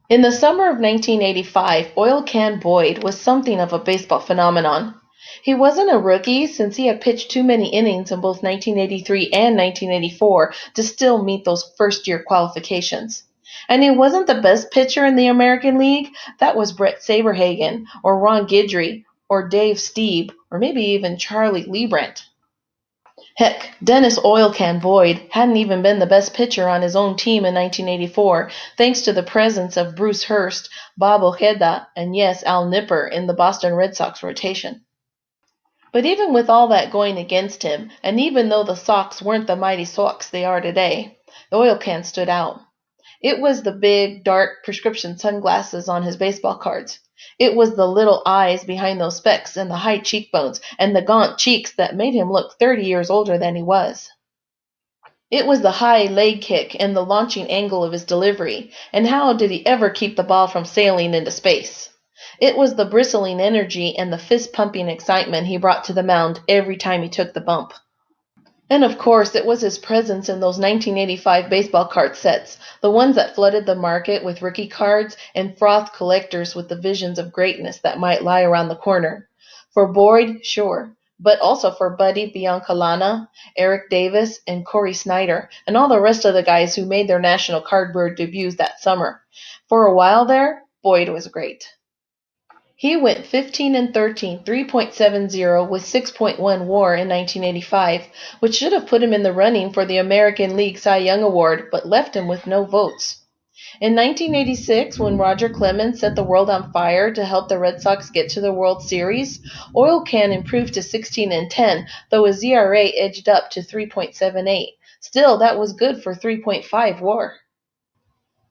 In the summer of 1985, Oil Can Boyd was something of a baseball phenomenon. He wasn't a rookie since he had pitched too many innings in both 1983 and 1984 to still meet those first-year qualifications. And he wasn't the best pitcher in the American League. That was Bret Saberhagen, or Ron Guidry, or Dave Stieb, or maybe even Charlie Leibrandt. Heck, Dennis Oil Can Boyd hadn't even been the best pitcher on his own team in 1984, thanks to the presence of Bruce Hurst, Bob Ojeda, and yes, Al Nipper in the Boston Red Sox rotation. But even with all that going against him, and even though the Sox weren't the mighty Sox they are today, the Oil Can stood out. It was the big, dark prescription sunglasses on his baseball cards. It was the little eyes behind those specs and the high cheekbones and the gaunt cheeks that made him look 30 years older than he was. It was the high leg kick and the launching angle of his delivery, and how did he ever keep the ball from sailing into space? It was the bristling energy and the fist-pumping excitement he brought to the mound every time he took the bump. And of course, it was his presence in those 1985 baseball card sets, the ones that flooded the market with rookie cards and frothed collectors with the visions of greatness that might lie around the corner. For Boyd, sure, but also for Buddy Biancalana, Eric Davis, and Corey Snyder, and all the rest of the guys who made their national cardboard debuts that summer. For a while there, Boyd was great. He went 15-13, 3.70 with 6.1 WAR in 1985, which should have put him in the running for the American League Cy Young Award, but left him with no votes. In 1986, when Roger Clemens set the world on fire to help the Red Sox get to the World Series, Oil Can improved to 16-10, though his ERA edged up to 3.78. Still, that was good for 3.5 WAR.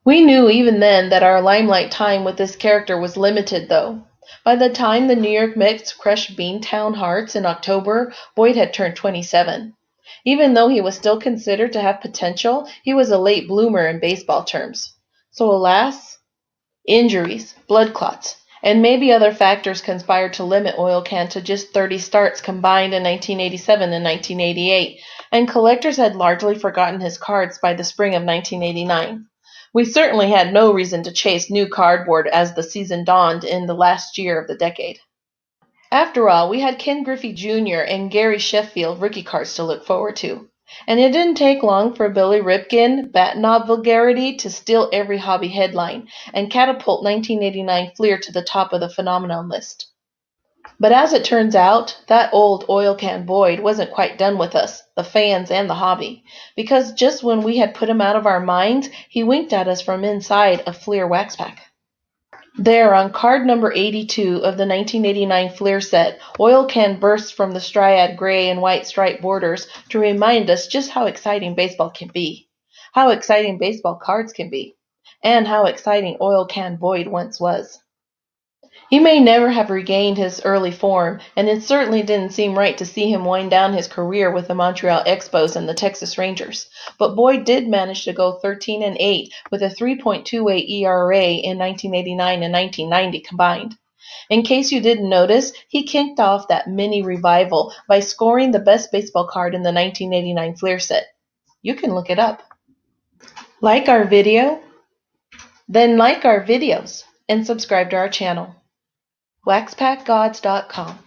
We knew even then that our limelight time with this character was limited, though. By the time the New York Mets crushed Beantown Hearts in October, Boyd had turned 27. Even though he was still considered to have potential, he was a late bloomer in baseball terms. So alas, injuries, blood clots, and maybe other factors conspired to limit Oil Can to just 30 starts combined in 1987 and 1988, and collectors had largely forgotten his cards by the spring of 1989. We certainly had no reason to chase new cardboard as the season dawned in the last year of the decade. After all, we had Ken Griffey Jr. and Gary Sheffield rookie cards to look forward to. And it didn't take long for Billy Ripken, bat knob vulgarity, to steal every hobby headline and catapult 1989 Fleer to the top of the phenomenon list. But as it turns out, that old Oil Can Boyd wasn't quite done with us, the fans and the hobby, because just when we had put him out of our minds, he winked at us from inside a Fleer wax pack. There, on card number 82 of the 1989 Fleer set, Oil Can bursts from the striad gray and white stripe borders to remind us just how exciting baseball can be, how exciting baseball cards can be, and how exciting Oil Can Boyd once was. He may never have regained his early form, and it certainly didn't seem right to see him wind down his career with the Montreal Expos and the Texas Rangers. But Boyd did manage to go 13-8 with a 3.28 ERA in 1989 and 1990 combined. In case you didn't notice, he kicked off that mini revival by scoring the best baseball card in the 1989 Fleer set. You can look it up. Like our video? Then like our videos and subscribe to our channel. waxpackgods.com